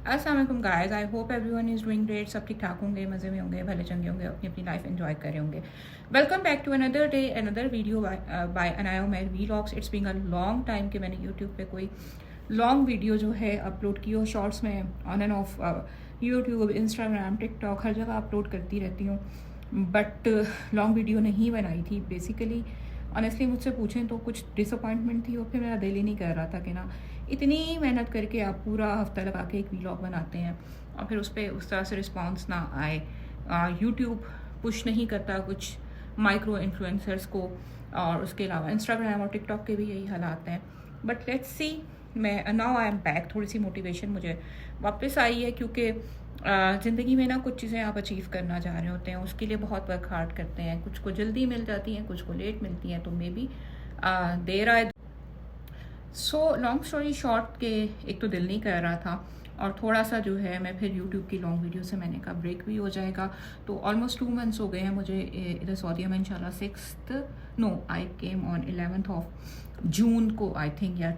अस्सलाम वालेकुम guys, I hope everyone is doing great. सब ठीक ठाक होंगे, मज़े में होंगे, भले चंगे होंगे, अपनी अपनी लाइफ एंजॉय कर रहे होंगे। Welcome back to another day, another video by Anaya Umair vlogs. It's been a long time कि मैंने यूट्यूब पे कोई लॉन्ग वीडियो जो है अपलोड की हो। शॉर्ट्स में on and off YouTube, Instagram, TikTok हर जगह अपलोड करती रहती हूँ, बट लॉन्ग वीडियो नहीं बनाई थी। बेसिकली ऑनेस्टली मुझसे पूछें तो कुछ डिसअपॉइंटमेंट थी और फिर मेरा दिल ही नहीं कर रहा था कि ना इतनी मेहनत करके आप पूरा हफ्ता लगा के एक व्लॉग बनाते हैं और फिर उस पर उस तरह से रिस्पॉन्स ना आए। यूट्यूब पुश नहीं करता कुछ माइक्रो इन्फ्लुएंसर्स को, और उसके अलावा इंस्टाग्राम और टिकटॉक के भी यही हालात हैं। बट लेट्स सी, मैं नाउ आई एम बैक। थोड़ी सी मोटिवेशन मुझे वापस आई है, क्योंकि ज़िंदगी में ना कुछ चीज़ें आप अचीव करना चाह रहे होते हैं, उसके लिए बहुत वर्क हार्ड करते हैं। कुछ को जल्दी मिल जाती हैं, कुछ को लेट मिलती हैं, तो मे बी देर आए। सो लॉन्ग स्टोरी शॉर्ट के एक तो दिल नहीं कर रहा था, और थोड़ा सा जो है मैं फिर यूट्यूब की लॉन्ग वीडियो से मैंने कहा ब्रेक भी हो जाएगा। तो ऑलमोस्ट 2 मंथ्स हो गए हैं मुझे इधर सऊदीया में। इंशाल्लाह 6th I came on 11th of June को, आई थिंक, या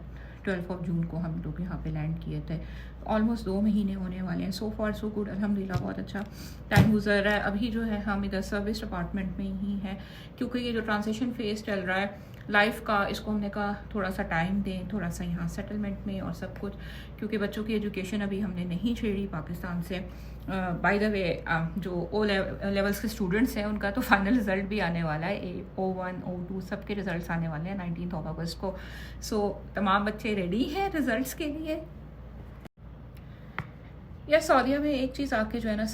12th ऑफ जून को हम लोग यहाँ पे लैंड किए थे। ऑलमोस्ट 2 महीने होने वाले हैं। सो फार सो गुड, अल्हम्दुलिल्लाह बहुत अच्छा टाइम गुजर रहा है। अभी जो है हम इधर सर्विस अपार्टमेंट में ही हैं, क्योंकि ये जो ट्रांजिशन फेज चल रहा है लाइफ का, इसको हमने कहा थोड़ा सा टाइम दें, थोड़ा सा यहाँ सेटलमेंट में और सब कुछ, क्योंकि बच्चों की एजुकेशन अभी हमने नहीं छेड़ी पाकिस्तान से। बाय द वे, जो ओ लेवल्स के स्टूडेंट्स हैं उनका तो फाइनल रिजल्ट भी आने वाला है। O1 O2 सबके रिजल्ट्स आने वाले हैं 19 अगस्त को। सो तमाम बच्चे रेडी हैं रिजल्ट्स के लिए। यार सऊदीया में एक चीज़ आके जो है ना,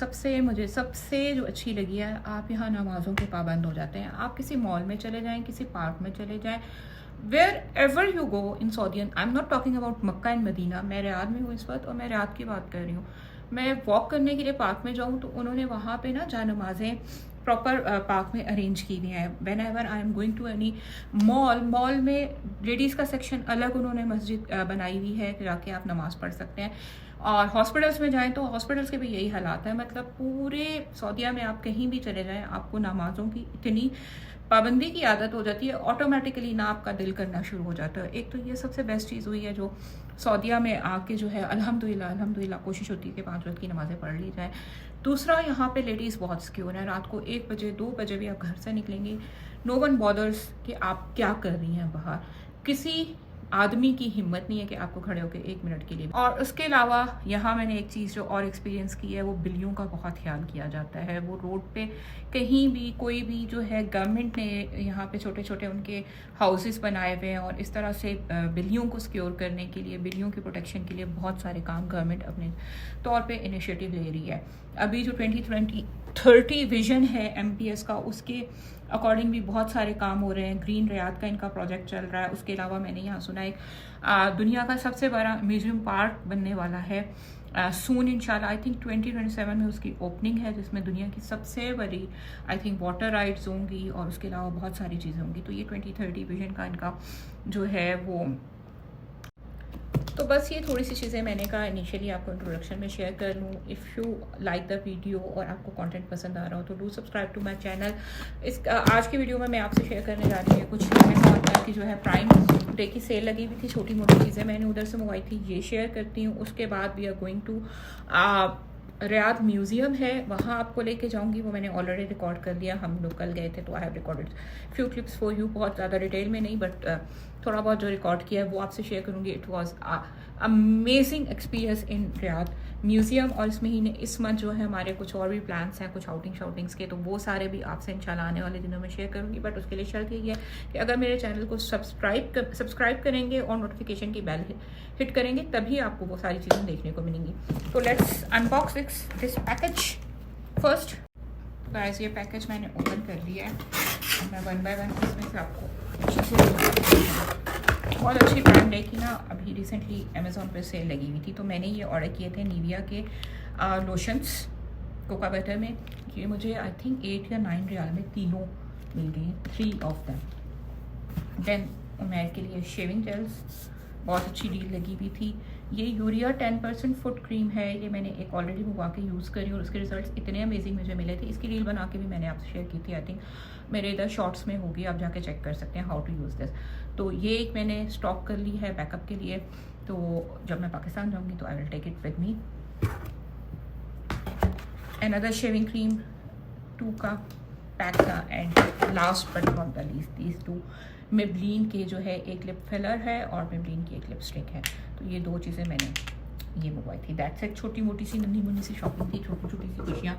मुझे सबसे जो अच्छी लगी है, आप यहाँ नमाज़ों के पाबंद हो जाते हैं। आप किसी मॉल में चले जाएं, किसी पार्क में चले जाएं, wherever you go in सऊदीयन, I am not talking about Mecca and Medina. मैं रियाद में हूँ इस वक्त और मैं रियाद की बात कर रही हूँ। मैं वॉक करने के लिए पार्क में जाऊँ तो उन्होंने वहाँ पे ना जा नमाजें प्रॉपर पार्क में अरेंज की हुई हैं। Whenever I am going to any mall में लेडीज़ का सेक्शन अलग उन्होंने मस्जिद बनाई हुई है, जाके आप नमाज़ पढ़ सकते हैं। और हॉस्पिटल्स में जाएं तो हॉस्पिटल्स के भी यही हालात है। मतलब पूरे सऊदीया में आप कहीं भी चले जाएं, आपको नमाज़ों की इतनी पाबंदी की आदत हो जाती है, ऑटोमेटिकली ना आपका दिल करना शुरू हो जाता है। एक तो ये सबसे बेस्ट चीज़ हुई है जो सऊदीया में आके जो है अल्हम्दुलिल्लाह कोशिश होती है कि 5 वक्त की नमाज़ें पढ़ ली जाए। दूसरा, यहाँ पे लेडीज़ बहुत सिक्योर हैं। रात को 1 बजे 2 बजे भी आप घर से निकलेंगे, नो वन बॉदर्स कि आप क्या कर रही हैं बाहर। किसी आदमी की हिम्मत नहीं है कि आपको खड़े होकर 1 मिनट के लिए। और उसके अलावा यहाँ मैंने एक चीज़ जो और एक्सपीरियंस की है, वो बिल्लियों का बहुत ख्याल किया जाता है। वो रोड पे कहीं भी कोई भी जो है, गवर्नमेंट ने यहाँ पे छोटे छोटे उनके हाउसेस बनाए हुए हैं, और इस तरह से बिल्लियों को सिक्योर करने के लिए, बिल्लियों की प्रोटेक्शन के लिए बहुत सारे काम गवर्नमेंट अपने तौर पे इनिशिएटिव ले रही है। अभी जो 2030 विजन है MPS का, उसके अकॉर्डिंग भी बहुत सारे काम हो रहे हैं। ग्रीन रियाद का इनका प्रोजेक्ट चल रहा है। उसके अलावा मैंने यहाँ सुना एक दुनिया का सबसे बड़ा म्यूजियम पार्क बनने वाला है सून इंशाल्लाह। आई थिंक 2027 में उसकी ओपनिंग है, जिसमें दुनिया की सबसे बड़ी आई थिंक वाटर राइड्स होंगी, और उसके अलावा बहुत सारी चीज़ें होंगी। तो ये 2030 विजन का इनका जो है वो, तो बस ये थोड़ी सी चीज़ें मैंने कहा इनिशियली आपको इंट्रोडक्शन में शेयर कर लूँ। If you like the video और आपको कंटेंट पसंद आ रहा हो तो do subscribe to my channel. आज की वीडियो में मैं आपसे शेयर करने जा रही हूँ कुछ मैंने की जो है प्राइम डे की सेल लगी हुई थी, छोटी मोटी चीज़ें मैंने उधर से मंगवाई थी, ये शेयर करती हूँ। उसके बाद we are going to Riyadh museum है, वहाँ आपको लेके जाऊँगी। वो मैंने ऑलरेडी रिकॉर्ड कर लिया, हम लोग कल गए थे तो I have recorded few clips for you. बहुत ज़्यादा डिटेल में नहीं, बट थोड़ा बहुत जो रिकॉर्ड किया है वो आपसे शेयर करूँगी। It was amazing experience in Riyadh museum. और इस महीने, इस मंथ जो है हमारे कुछ और भी प्लान्स हैं, कुछ आउटिंग्स के, तो वो सारे भी आपसे इंशाल्लाह आने वाले दिनों में शेयर करूँगी। बट उसके लिए शर्त यही है कि अगर मेरे चैनल को सब्सक्राइब करेंगे और नोटिफिकेशन की बेल हिट करेंगे, तभी आपको वो सारी चीज़ें देखने को मिलेंगी। तो let's unbox this package first. Guys, ये पैकेज मैंने ओपन कर लिया है, मैं 1 बाय 1 इसमें से आपको बहुत अच्छी प्राइम डे की ना अभी रिसेंटली अमेज़ॉन पे सेल लगी हुई थी, तो मैंने ये ऑर्डर किए थे निविया के लोशंस कोका बटर में। ये मुझे आई थिंक 8 या 9 रियाल में तीनों मिल गई, 3 ऑफ दैम। देन उमैर के लिए शेविंग जेल्स, बहुत अच्छी डील लगी हुई थी। ये यूरिया 10% फुट क्रीम है, ये मैंने एक ऑलरेडी मंगवा के यूज़ करी और उसके रिजल्ट्स इतने अमेजिंग मुझे मिले थे। इसकी रील बना के भी मैंने आपसे शेयर की थी, आई थिंक मेरे इधर शॉर्ट्स में होगी, आप जाके चेक कर सकते हैं हाउ टू यूज़ दिस। तो ये एक मैंने स्टॉक कर ली है बैकअप के लिए, तो जब मैं पाकिस्तान जाऊँगी तो I will take it with me. Another shaving cream 2 का पैक था। And last but not the least these 2 Maybelline के जो है एक लिप फिलर है और मेबलिन की एक लिपस्टिक है। तो ये 2 चीज़ें मैंने ये मंगवाई थी। दैट्स इट, छोटी मोटी सी नन्ही मुन्नी सी शॉपिंग थी, छोटी छोटी सी खुशियाँ।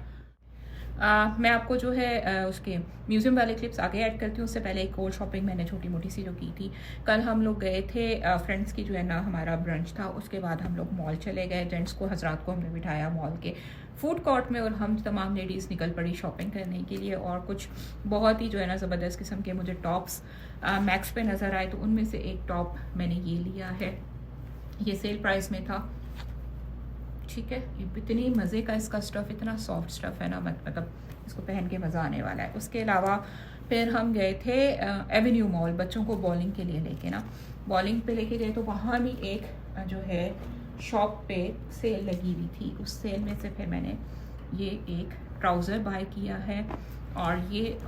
मैं आपको जो है उसके म्यूज़ियम वाले क्लिप्स आगे ऐड करती हूँ। उससे पहले एक और शॉपिंग मैंने छोटी मोटी सी जो की थी। कल हम लोग गए थे फ्रेंड्स की जो है ना हमारा ब्रंच था, उसके बाद हम लोग मॉल चले गए। जेंट्स को हजरात को हमने बिठाया मॉल के फूड कोर्ट में और हम तमाम लेडीज़ निकल पड़ी शॉपिंग करने के लिए। और कुछ बहुत ही जो है ना ज़बरदस्त किस्म के मुझे टॉप्स मैक्स पे नज़र आए। तो उनमें से एक टॉप मैंने ये लिया है, ये सेल प्राइस में था, ठीक है। ये इतनी मज़े का इसका स्टफ़, इतना सॉफ्ट स्टफ़ है ना, मतलब इसको पहन के मज़ा आने वाला है। उसके अलावा फिर हम गए थे एवेन्यू मॉल बच्चों को बॉलिंग के लिए लेके ना, बॉलिंग पे लेके गए। तो वहाँ भी एक जो है शॉप पे सेल लगी हुई थी। उस सेल में से फिर मैंने ये एक ट्राउज़र बाय किया है और ये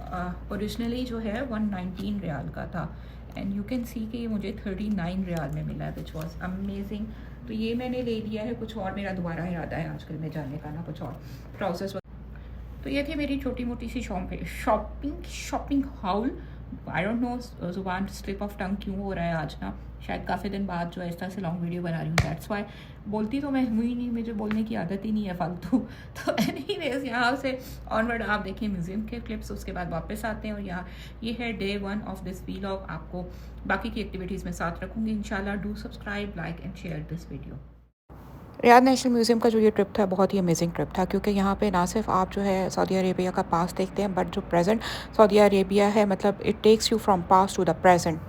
ओरिजिनली जो है 119 रियाल का था। एंड यू कैन सी कि ये मुझे 39 रियाल में मिला, विच वॉज अमेजिंग। तो ये मैंने ले लिया है। कुछ और मेरा दोबारा इरादा है आजकल में जाने का ना, कुछ और ट्राउजर्स। तो ये थी मेरी छोटी मोटी सी shopping haul. I don't know ज़ुबान स्लिप ऑफ टंग क्यों हो रहा है आज ना, शायद काफ़ी दिन बाद जो है इस तरह से लॉन्ग वीडियो बना रही हूँ, दैट्स वाई। बोलती तो मैं हुई नहीं, मुझे बोलने की आदत ही नहीं है फालतू। तो एनीवेज यहाँ से ऑनवर्ड आप देखिए म्यूज़ियम के क्लिप्स, उसके बाद वापस आते हैं। और यहाँ ये है डे 1 ऑफ दिस व्लॉग। आपको बाकी की एक्टिविटीज़ में साथ रखूँगी इंशाल्लाह। Do subscribe, like and share this video. Riyadh national museum का जो ये ट्रिप था बहुत ही अमेजिंग ट्रिप था, क्योंकि यहाँ पे ना सिर्फ आप जो है सऊदी अरेबिया का पास देखते हैं, बट जो प्रेजेंट सऊदी अरेबिया है, मतलब it takes you from past to the present.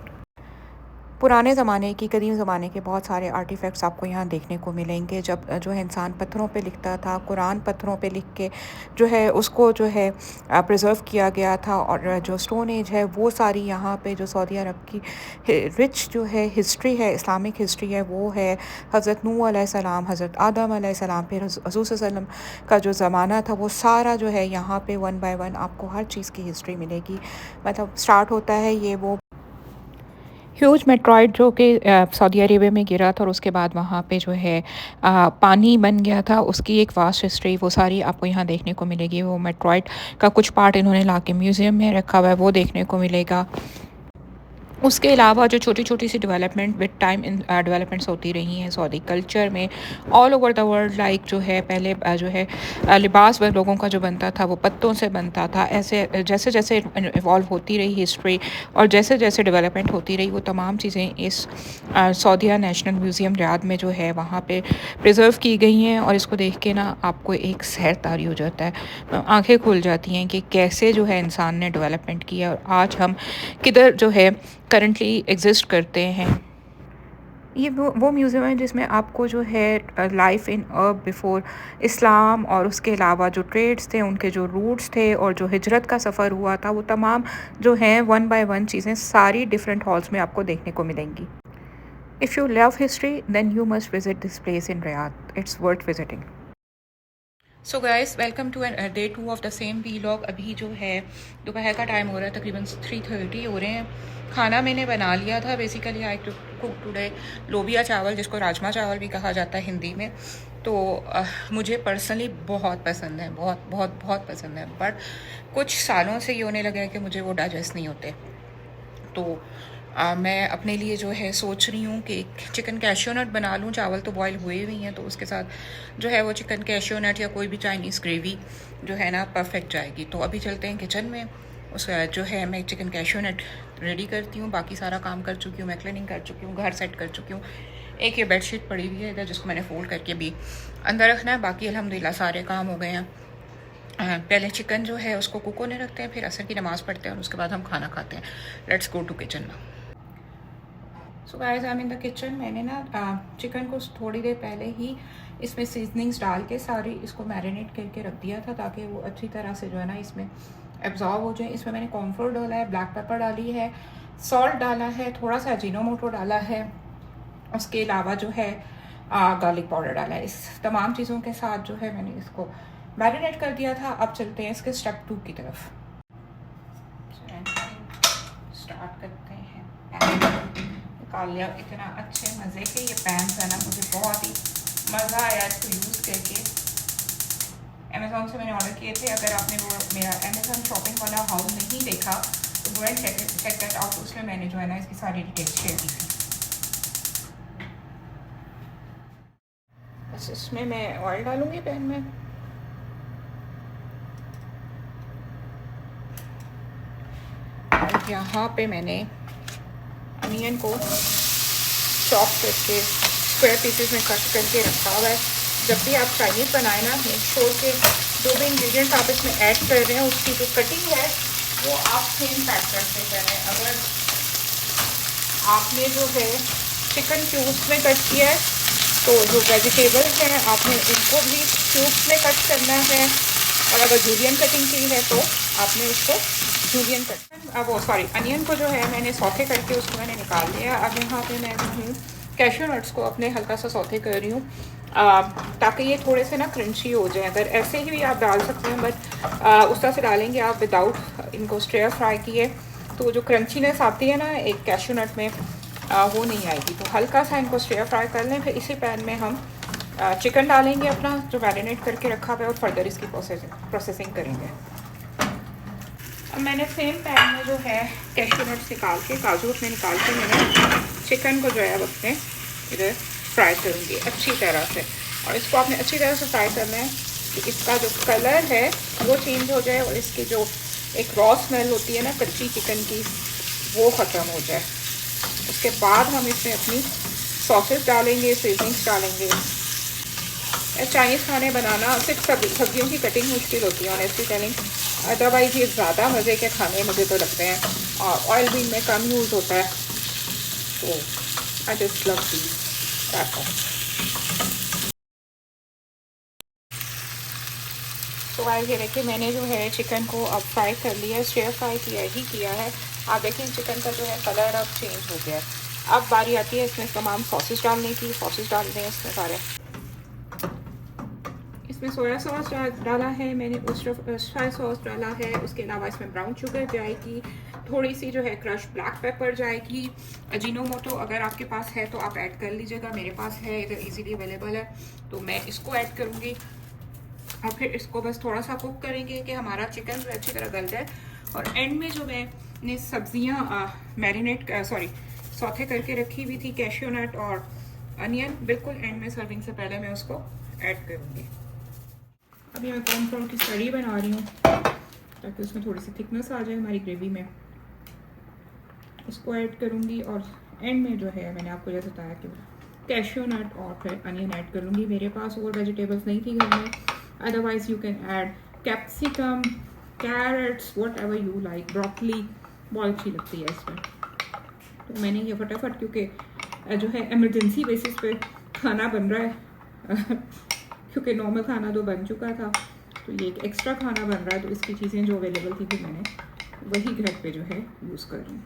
पुराने ज़माने की, कदीम ज़माने के बहुत सारे आर्टिफैक्ट्स आपको यहाँ देखने को मिलेंगे। जब जो है इंसान पत्थरों पे लिखता था, कुरान पत्थरों पे लिख के जो है उसको जो है प्रिजर्व किया गया था। और जो स्टोन एज है वो सारी यहाँ पे जो सऊदी अरब की रिच जो है हिस्ट्री है, इस्लामिक हिस्ट्री है, वो है हज़रत नूह अलैहिस्सलाम, हज़रत आदम अलैहिस्सलाम, फिर हुज़ूर सल्लल्लाहु अलैहि वसल्लम का जो ज़माना था, वो सारा जो है यहाँ पे 1 बाय 1 आपको हर चीज़ की हिस्ट्री मिलेगी। मतलब स्टार्ट होता है ये वो ह्यूज मेट्रॉइड जो कि सऊदी अरेबिया में गिरा था और उसके बाद वहाँ पे जो है पानी बन गया था, उसकी एक वास्ट हिस्ट्री वो सारी आपको यहाँ देखने को मिलेगी। वो मेट्रॉइड का कुछ पार्ट इन्होंने ला के म्यूज़ियम में रखा हुआ है, वो देखने को मिलेगा। उसके अलावा जो छोटी छोटी सी डेवलपमेंट विद टाइम इन डेवलपमेंट्स होती रही हैं सऊदी कल्चर में all over the world. Like जो है पहले जो है लिबास वह लोगों का जो बनता था वो पत्तों से बनता था। ऐसे जैसे जैसे इवॉल्व होती रही हिस्ट्री और जैसे जैसे डेवलपमेंट होती रही, वो तमाम चीज़ें इस सऊदिया नेशनल म्यूज़ियम रियाद में जो है वहाँ पे प्रिजर्व की गई हैं। और इसको देख के ना आपको एक सहर तारी हो जाता है, आंखें खुल जाती हैं कि कैसे जो है इंसान ने डेवलपमेंट किया और आज हम किधर जो है करंटली एग्जिस्ट करते हैं। ये वो म्यूज़ियम है जिसमें आपको जो है लाइफ इन अर्ब बिफ़ोर इस्लाम और उसके अलावा जो ट्रेड्स थे, उनके जो रूट्स थे और जो हिजरत का सफ़र हुआ था, वो तमाम जो हैं 1 बाय 1 चीज़ें सारी डिफरेंट हॉल्स में आपको देखने को मिलेंगी। If you love history then you must visit this place in Riyadh, it's worth visiting. So guys, welcome to day 2 of the same vlog. अभी जो है दोपहर का टाइम हो रहा है, तकरीबन 3:30 हो रहे हैं। खाना मैंने बना लिया था। Basically I to cook today लोबिया चावल, जिसको राजमा चावल भी कहा जाता है हिंदी में। तो मुझे पर्सनली बहुत पसंद है, बहुत बहुत बहुत पसंद है। बट कुछ सालों से ये होने लगा है कि मुझे वो डाइजेस्ट नहीं होते। तो मैं अपने लिए जो है सोच रही हूँ कि चिकन कैशियो नट बना लूँ। चावल तो बॉयल हुए हुए हैं, तो उसके साथ जो है वो चिकन कैशियो नट या कोई भी चाइनीज़ ग्रेवी जो है ना परफेक्ट जाएगी। तो अभी चलते हैं किचन में। उसका जो है मैं चिकन कैशियो नट रेडी करती हूँ। बाकी सारा काम कर चुकी हूँ, मैं क्लीनिंग कर चुकी हूँ, घर सेट कर चुकी हूँ। एक ये बेडशीट पड़ी हुई है इधर, जिसको मैंने फोल्ड करके भी अंदर रखना है। बाकी अल्हम्दुलिल्लाह सारे काम हो गए हैं। पहले चिकन जो है उसको कुक होने रखते हैं, फिर असर की नमाज़ पढ़ते हैं और उसके बाद हम खाना खाते हैं। लेट्स गो टू किचन ना। So guys, I am in the kitchen. मैंने ना चिकन को थोड़ी देर पहले ही इसमें सीजनिंग्स डाल के सारी इसको मैरिनेट करके रख दिया था, ताकि वो अच्छी तरह से जो है ना इसमें एब्जॉर्ब हो जाए। इसमें मैंने कॉर्नफ्लोर डाला है, ब्लैक पेपर डाली है, सॉल्ट डाला है, थोड़ा सा अजीनोमोटो डाला है, उसके अलावा जो है गार्लिक पाउडर डाला है। इस तमाम चीज़ों के साथ जो है मैंने इसको मैरिनेट कर दिया था। अब चलते हैं इसके स्टेप 2 की तरफ। स्टार्ट करते हैं। निकाल लिया। इतना अच्छे मज़े के ये पैन है ना, मुझे बहुत ही मज़ा आया इसको यूज़ करके। अमेज़ॉन से मैंने ऑर्डर किए थे। अगर आपने वो मेरा अमेज़ॉन शॉपिंग वाला हाउल नहीं देखा तो go and check that out. उसमें मैंने जो है ना इसकी सारी डिटेल्स शेयर की थी। बस इसमें मैं ऑयल डालूँगी पैन में। और यहाँ पे मैंने अनियन को चॉप करके स्क्वायर पीसेस में कट करके रखा हुआ है। जब भी आप चाइनीज़ बनाए ना, मेक श्योर के जो भी इंग्रेडिएंट्स आप इसमें ऐड कर रहे हैं उसकी जो कटिंग है वो आप सेम फैक्टर से करें। अगर आपने जो है चिकन क्यूब्स में कट किया है तो जो वेजिटेबल्स हैं आपने इनको भी क्यूब्स में कट करना है, और अगर जूलियन कटिंग की है तो आपने उसको जूलियन कट। अब वो सॉरी अनियन को जो है मैंने सौते करके उसको मैंने निकाल लिया। अब यहाँ पे मैं जो हूँ कैश्यू नट्स को अपने हल्का सा सौते कर रही हूँ ताकि ये थोड़े से ना क्रंची हो जाए। अगर ऐसे ही भी आप डाल सकते हैं, बट उस तरह से डालेंगे आप विदाउट इनको स्टेयर फ्राई किए तो जो क्रंचीनेस आती है ना एक कैश्यू नट में वो नहीं आएगी। तो हल्का सा इनको स्टेयर फ्राई कर लें। फिर इसी पैन में हम चिकन डालेंगे अपना जो मैरिनेट करके रखा हुआ है, और फर्दर इसकी प्रोसेसिंग करेंगे। अब मैंने सेम पैन में जो है कैश्यू नट्स निकाल के, काजू उसमें निकाल के मैंने चिकन को जो है अपने इधर फ्राई करूँगी अच्छी तरह से। और इसको आपने अच्छी तरह से फ्राई करना है कि इसका जो कलर है वो चेंज हो जाए और इसकी जो एक रॉ स्मेल होती है ना कच्ची चिकन की वो ख़त्म हो जाए। उसके बाद हम इसमें अपनी सॉसेस डालेंगे, सीजनिंग्स डालेंगे। चाइनीज़ खाने बनाना सिर्फ सब्जियों की कटिंग मुश्किल होती है ऑनेस्टली टेलिंग, अदरवाइज़ ये ज़्यादा मज़े के खाने मुझे तो लगते हैं, और ऑयल भी इनमें कम यूज़ होता है। तो आई जस्ट लव दीज। तो गाइस ये देखिए मैंने जो है चिकन को अब फ्राई कर लिया है, स्टेयर फ्राई किया है। आप देखें चिकन का जो है कलर अब चेंज हो गया है। अब बारी आती है इसमें तमाम सॉसेस डालने की। सॉसेस डाल दें इसमें सारे। इसमें सोया सॉस डाला है मैंने, सोया सॉस डाला है। उसके अलावा इसमें ब्राउन शुगर जाएगी, थोड़ी सी जो है क्रश ब्लैक पेपर जाएगी। अजीनोमोटो अगर आपके पास है तो आप ऐड कर लीजिएगा, मेरे पास है, इधर इजीली अवेलेबल है तो मैं इसको ऐड करूँगी। और फिर इसको बस थोड़ा सा कुक करेंगे कि हमारा चिकन जो अच्छी तरह गल जाए। और एंड में जो मैंने सब्जियाँ मैरिनेट सौथे करके रखी हुई थी, कैश्यू नट और अनियन, बिल्कुल एंड में सर्विंग से पहले मैं उसको ऐड करूँगी। अभी मैं कॉर्नफ्लोर की कड़ी बना रही हूँ ताकि उसमें थोड़ी सी थिकनेस आ जाए हमारी ग्रेवी में। इसको ऐड करूँगी और एंड में जो है मैंने आपको जैसे बताया कि कैश्यू नट और फिर अनियन ऐड कर लूँगी। मेरे पास और वेजिटेबल्स नहीं थी घर में, otherwise you can add capsicum, carrots, whatever you like. Broccoli बहुत अच्छी लगती है इसमें। तो मैंने ये फटाफट क्योंकि जो है एमरजेंसी बेसिस पे खाना बन रहा है क्योंकि नॉर्मल खाना तो बन चुका था, तो ये एक एक्स्ट्रा खाना बन रहा है, तो इसकी चीज़ें जो अवेलेबल थी मैंने वही घर पे जो है यूज़ कर रही हूँ।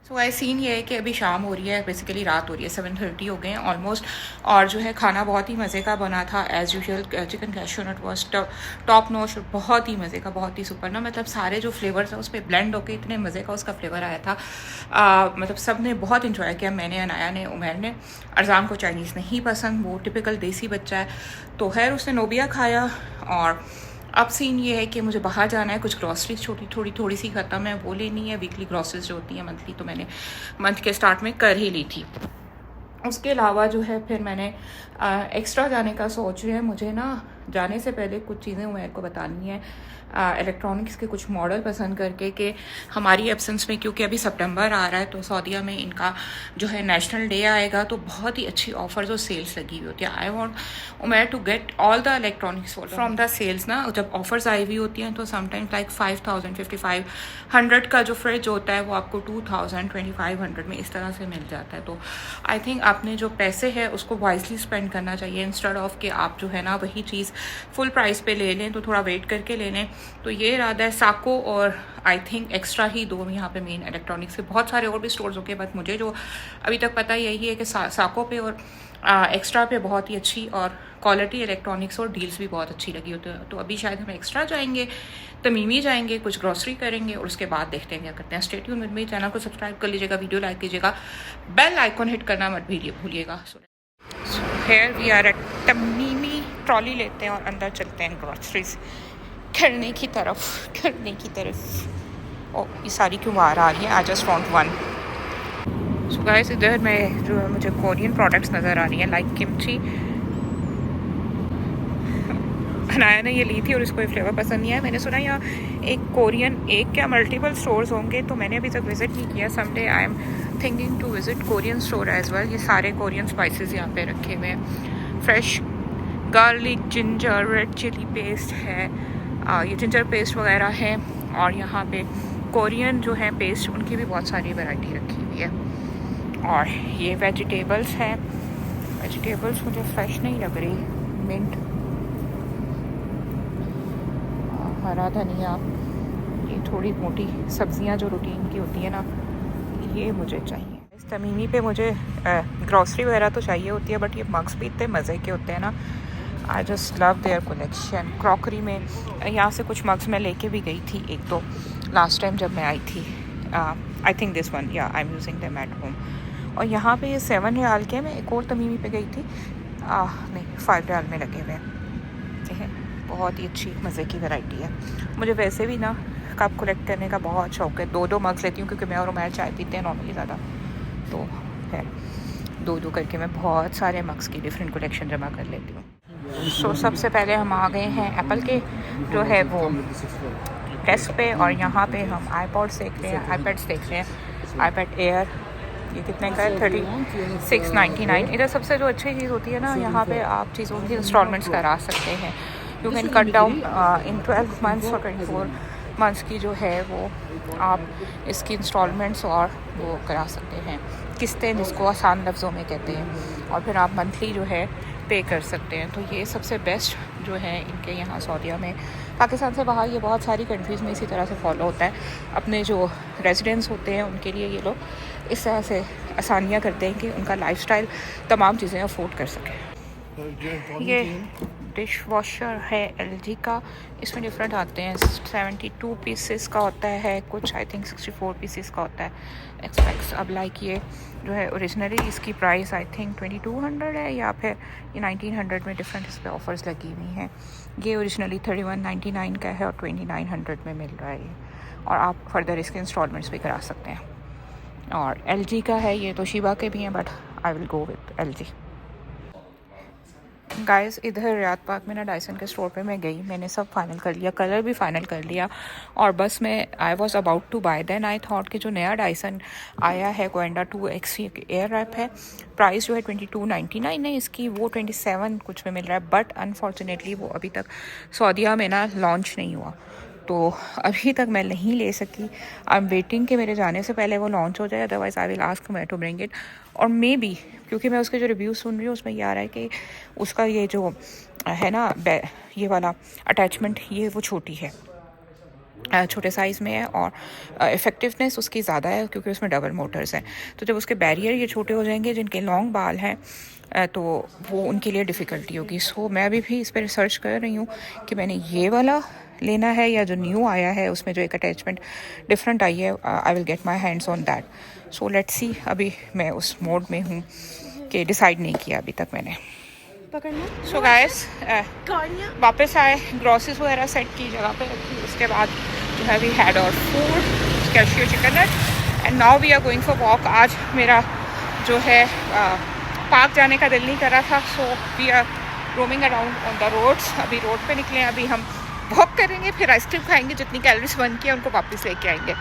सो आई सीन ये है कि अभी शाम हो रही है, बेसिकली रात हो रही है, 7:30 हो गए हैं ऑलमोस्ट। और जो है खाना बहुत ही मज़े का बना था as usual. Chicken cashew nut was top notch, बहुत ही मज़े का, बहुत ही सुपर ना, मतलब सारे जो फ्लेवर्स हैं उस पर ब्लेंड होकर इतने मज़े का उसका फ्लेवर आया था। मतलब सब ने बहुत इंजॉय किया, मैंने, अनाया ने, उमैर ने। अरजान को चाइनीज़ नहीं पसंद, वो टिपिकल देसी बच्चा है, तो खैर उसने नोबिया खाया। और अब सीन ये है कि मुझे बाहर जाना है, कुछ ग्रॉसरीज थोड़ी सी ख़त्म है, वो लेनी है। वीकली ग्रॉसरीज जो होती हैं मंथली, तो मैंने मंथ के स्टार्ट में कर ही ली थी। उसके अलावा जो है फिर मैंने एक्स्ट्रा जाने का सोच रही है। मुझे ना जाने से पहले कुछ चीज़ें मेरे को बतानी है, इलेक्ट्रॉनिक्स के कुछ मॉडल पसंद करके कि हमारी एब्सेंस में, क्योंकि अभी सितंबर आ रहा है तो सऊदीया में इनका जो है नेशनल डे आएगा, तो बहुत ही अच्छी ऑफर्स और सेल्स लगी हुई होती है। I want Umair to get all the electronics from the sales ना। जब ऑफर्स आई हुई होती हैं तो समटाइम्स लाइक 5000, 5500 का जो फ्रिज होता है वो आपको 2000, 2500 में इस तरह से मिल जाता है। तो आई थिंक आपने जो पैसे है उसको वाइजली स्पेंड करना चाहिए, इंस्टेड ऑफ कि आप जो है ना वही चीज़ फुल प्राइस पे ले लें, तो थोड़ा वेट करके ले लें। तो ये इरादा है। साको और आई थिंक एक्स्ट्रा ही दो यहाँ पे मेन इलेक्ट्रॉनिक्स के, बहुत सारे और भी स्टोर्स होंगे, बट मुझे जो अभी तक पता यही है कि साको पे और एक्स्ट्रा पे बहुत ही अच्छी और क्वालिटी इलेक्ट्रॉनिक्स और डील्स भी बहुत अच्छी लगी होती है। तो अभी शायद हम एक्स्ट्रा जाएंगे, तमीमी जाएंगे, कुछ ग्रॉसरी करेंगे और उसके बाद देखते हैं क्या करते हैं। Stay tune with me, channel को सब्सक्राइब कर लीजिएगा, वीडियो लाइक कीजिएगा, बेल आइकॉन हिट करना मत भूलिएगा। Here we are at Tamimi trolley लेते हैं और अंदर चलते हैं ग्रॉसरीज करने की तरफ। ओ ये सारी क्यों बाहर आ रही है? I just want one. So guys इधर में जो है मुझे कोरियन प्रोडक्ट्स नज़र आ रही हैं, लाइक किमची। अनाया ने ये ली थी और इसको ये फ्लेवर पसंद नहीं आया। मैंने सुना यहाँ एक कोरियन एक क्या मल्टीपल स्टोर्स होंगे, तो मैंने अभी तक विज़िट नहीं किया। Someday I am thinking to visit Korean store as well. ये सारे कोरियन स्पाइसेस यहाँ पे रखे हुए हैं। Fresh garlic, ginger, red chilli paste है, ये जिंजर पेस्ट वगैरह है। और यहाँ पे कोरियन जो है पेस्ट, उनकी भी बहुत सारी वैरायटी रखी हुई है। और ये वेजिटेबल्स हैं। वेजिटेबल्स मुझे फ्रेश नहीं लग रही। मिंट, हरा धनिया, ये थोड़ी मोटी सब्जियां जो रूटीन की होती है ना, ये मुझे चाहिए। इस तमीमी पे मुझे ग्रॉसरी वगैरह तो चाहिए होती है, बट ये मग्स भी इतने मज़े के होते हैं ना। I just love there collection. Crockery में यहाँ से कुछ मग्स मैं लेके भी गई थी एक तो लास्ट टाइम जब मैं आई थी। आई थिंक दिस वन, या I am using them at home. और यहाँ पे ये 7 रियाल के, मैं एक और तमीमी पे गई थी, नहीं 5 रियाल में लगे हुए हैं। बहुत ही अच्छी मज़े की वैरायटी है। मुझे वैसे भी ना कप कलेक्ट करने का बहुत शौक है। 2-2 मग्स लेती हूँ क्योंकि मैं और उमैर चाय पीते हैं नॉर्मली ज़्यादा, तो है 2-2 करके मैं बहुत सारे मग्स की डिफरेंट कलेक्शन जमा कर लेती हूँ। सो सबसे पहले हम आ गए हैं एप्पल के जो है वो डेस्क पे, और यहाँ पे हम आईपॉड्स देख रहे हैं, आईपैड्स देख रहे हैं। आईपैड एयर ये कितने का है? 36.99। इधर सबसे जो अच्छी चीज़ होती है ना, यहाँ पे आप चीज़ों की इंस्टॉलमेंट्स करा सकते हैं। You can cut down in 12 months और 24 मंथ्स की जो है वो आप इसकी इंस्टॉलमेंट्स और वो करा सकते हैं, किस्तें जिसको आसान लफ्ज़ों में कहते हैं, और फिर आप मंथली जो है पे कर सकते हैं। तो ये सबसे बेस्ट जो है इनके यहाँ सऊदीया में। पाकिस्तान से बाहर ये बहुत सारी कंट्रीज़ में इसी तरह से फॉलो होता है। अपने जो रेजिडेंट्स होते हैं उनके लिए ये लोग इस तरह से आसानियाँ करते हैं कि उनका लाइफस्टाइल तमाम चीज़ें अफोर्ड कर सकें। ये डिश वॉशर है LG का। इसमें डिफरेंट आते हैं, 72 पीसेस का होता है, कुछ आई थिंक 64 पीसेस का होता है एक्सपेक्ट्स। अब लाइक ये जो है ओरिजिनली इसकी प्राइस आई थिंक 2200 है, या फिर ये 1900 में डिफरेंट इस पर ऑफ़र्स लगी हुई हैं। ये ओरिजिनली 3199 का है और 2900 में मिल रहा है ये, और आप फर्दर इसके इंस्टॉलमेंट्स भी करा सकते हैं। और LG का है ये, तोशिबा के भी हैं, but I will go with LG। Guys इधर रियाद पार्क में ना डायसन के स्टोर पे मैं गई, मैंने सब फाइनल कर लिया, कलर भी फाइनल कर लिया, और बस मैं I was about to buy. Then I thought कि जो नया डायसन आया है कोएंडा 2X एयर रैप है, प्राइस जो है 2299 है इसकी, वो 27 कुछ में मिल रहा है। बट अनफॉर्चुनेटली वो अभी तक सऊदीया में ना लॉन्च नहीं हुआ, तो अभी तक मैं नहीं ले सकी। आई एम वेटिंग कि मेरे जाने से पहले वो लॉन्च हो जाए, अदरवाइज़ आई विल आस्क मैं टू ब्रिंग इट। और मे बी क्योंकि मैं उसके जो रिव्यू सुन रही हूँ उसमें ये आ रहा है कि उसका ये जो है ना ये वाला अटैचमेंट, ये वो छोटी है, छोटे साइज़ में है, और इफ़ेक्टिवनेस उसकी ज़्यादा है क्योंकि उसमें डबल मोटर्स हैं। तो जब उसके बैरियर ये छोटे हो जाएंगे, जिनके लॉन्ग बाल हैं, तो वो उनके लिए डिफ़िकल्टी होगी। सो मैं अभी भी इस पर रिसर्च कर रही हूँ कि मैंने ये वाला लेना है या जो न्यू आया है उसमें जो एक अटैचमेंट डिफरेंट आई है। I will get my hands on that. So let's see, अभी मैं उस मोड में हूँ कि डिसाइड नहीं किया अभी तक मैंने। सो गाइस वापस आए, ग्रॉसरीज वगैरह सेट की जगह पे रखी, उसके बाद जो है we had our food, cashew chicken nut, and now we are going for walk. आज मेरा जो है पार्क जाने का दिल नहीं कर रहा था, so we are roaming around on the roads. अभी रोड पे निकले हैं, अभी हम वॉक करेंगे, फिर आइसक्रीम खाएंगे, जितनी कैलोरीज बन की है उनको वापस लेके आएंगे।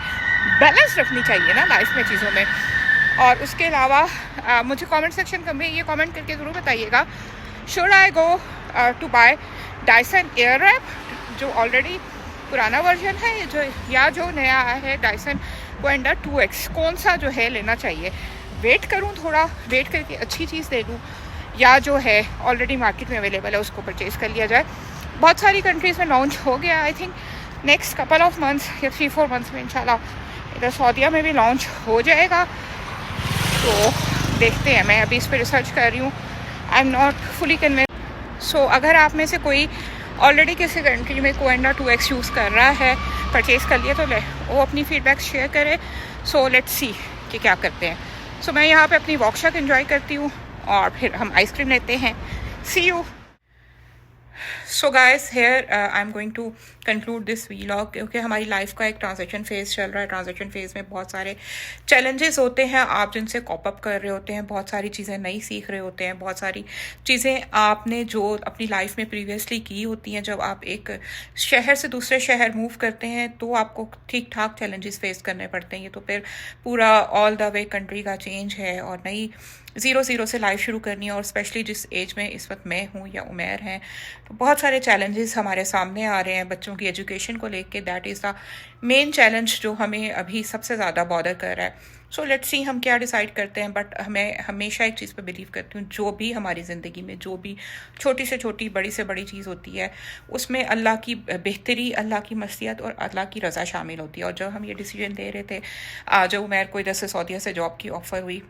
बैलेंस रखनी चाहिए ना लाइफ में चीज़ों में। और उसके अलावा मुझे कमेंट सेक्शन में ये कमेंट करके ज़रूर बताइएगा, should I go to buy Dyson air wrap जो ऑलरेडी पुराना वर्जन है, जो या जो नया आया है डायसन कोएंडा 2X, कौन सा जो है लेना चाहिए? वेट करूं, थोड़ा वेट करके अच्छी चीज़ ले लूँ, या जो है ऑलरेडी मार्केट में अवेलेबल है उसको परचेज़ कर लिया जाए। बहुत सारी कंट्रीज़ में लॉन्च हो गया, I think next couple of months या 3-4 मंथ्स में इंशाल्लाह इधर सऊदीया में भी लॉन्च हो जाएगा। तो देखते हैं, मैं अभी इस पर रिसर्च कर रही हूँ, I am not fully convinced. So अगर आप में से कोई ऑलरेडी किसी कंट्री में कोएंडा 2X यूज़ कर रहा है, परचेज़ कर लिया, तो वो अपनी फीडबैक शेयर करे। सो लेट्स सी कि क्या करते हैं। सो मैं यहाँ पे अपनी वॉक शॉक एंजॉय करती हूँ और फिर हम आइसक्रीम लेते हैं। See you. So guys here I am going to conclude this vlog, क्योंकि हमारी लाइफ का एक ट्रांजिशन फेज चल रहा है। ट्रांजिशन फेज में बहुत सारे चैलेंजेस होते हैं, आप जिनसे कॉप अप कर रहे होते हैं, बहुत सारी चीज़ें नई सीख रहे होते हैं, बहुत सारी चीज़ें आपने जो अपनी लाइफ में प्रीवियसली की होती हैं। जब आप एक शहर से दूसरे शहर मूव करते हैं तो आपको ठीक ठाक चैलेंजेस फेस करने पड़ते हैं। ये तो फिर पूरा ऑल द वे कंट्री का चेंज है और नई 0 से लाइफ शुरू करनी है। और स्पेशली जिस एज में इस वक्त मैं हूँ या उमैर हैं, तो बहुत सारे चैलेंजेस हमारे सामने आ रहे हैं बच्चों की एजुकेशन को लेके। That is the main challenge जो हमें अभी सबसे ज़्यादा बॉदर कर रहा है। सो लेट्स सी हम क्या डिसाइड करते हैं। बट मैं हमेशा एक चीज़ पे बिलीव करती हूँ, जो भी हमारी ज़िंदगी में जो भी छोटी से छोटी बड़ी से बड़ी चीज़ होती है, उसमें अल्लाह की बेहतरी, अल्लाह की मसीहत और अल्लाह की रज़ा शामिल होती है। और जब हम ये डिसीजन ले रहे थे, जब उमैर को इधर से सऊदीया से जॉब की ऑफ़र हुई,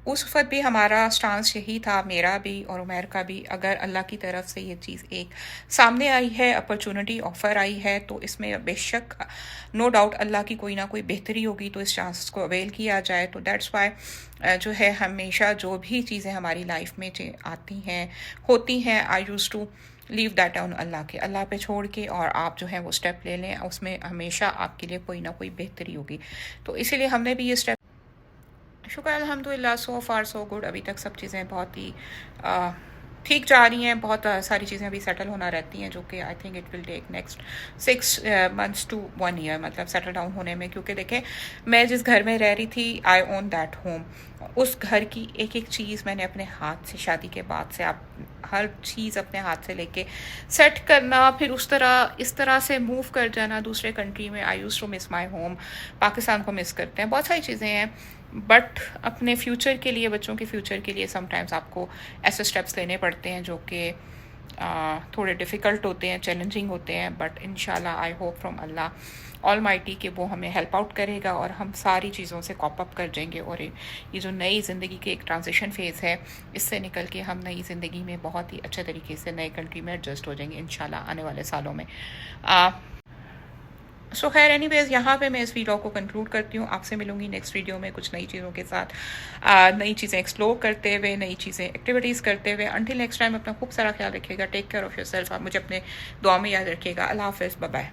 उस वक्त भी हमारा स्टांस यही था, मेरा भी और उमैर का भी। अगर अल्लाह की तरफ से ये चीज़ एक सामने आई है, अपॉर्चुनिटी ऑफ़र आई है, तो इसमें बेशक नो डाउट अल्लाह की कोई ना कोई बेहतरी होगी, तो इस चांस को अवेल किया जाए। तो दैट्स वाई जो है हमेशा जो भी चीज़ें हमारी लाइफ में आती हैं होती हैं, I use to leave that on Allah के, अल्लाह पे छोड़ के, और आप जो है वो स्टेप ले लें, उसमें हमेशा आपके लिए कोई ना कोई बेहतरी होगी। तो इसीलिए हमने भी ये स्टेप, शुक्र अल्हम्दुलिल्लाह, सो फार सो गुड। अभी तक सब चीज़ें बहुत ही ठीक जा रही हैं। बहुत सारी चीज़ें अभी सेटल होना रहती हैं, जो कि I think it will take next 6 months to 1 year, मतलब सेटल डाउन होने में। क्योंकि देखें, मैं जिस घर में रह रही थी, आई ओन दैट होम। उस घर की एक एक चीज़ मैंने अपने हाथ से, शादी के बाद से आप हर चीज़ अपने हाथ से लेके सेट करना, फिर इस तरह से मूव कर जाना दूसरे कंट्री में। I use to miss my home. Pakistan को मिस करते हैं, बहुत सारी चीज़ें हैं। बट अपने फ्यूचर के लिए, बच्चों के फ्यूचर के लिए समटाइम्स आपको ऐसे स्टेप्स लेने पड़ते हैं जो कि थोड़े डिफ़िकल्ट होते हैं, चैलेंजिंग होते हैं। बट इंशाल्लाह I hope from Allah all mighty कि वो हमें हेल्प आउट करेगा और हम सारी चीज़ों से कॉप अप कर जाएंगे। और ये जो नई ज़िंदगी के एक ट्रांजिशन फेज़ है, इससे निकल के हम नई ज़िंदगी में बहुत ही अच्छे तरीके से नए कंट्री में एडजस्ट हो जाएंगे इंशाल्लाह आने वाले सालों में। सो खैर, एनीवेज यहाँ पे मैं इस वीडियो को कंक्लूड करती हूँ। आपसे मिलूंगी नेक्स्ट वीडियो में कुछ नई चीज़ों के साथ, नई चीज़ें एक्सप्लोर करते हुए, नई चीज़ें एक्टिविटीज़ करते हुए। अंटिल नेक्स्ट टाइम अपना खूब सारा ख्याल रखिएगा। Take care of yourself. आप मुझे अपने दुआ में याद रखिएगा। अल्लाह हाफ़िज़, बाय बाय।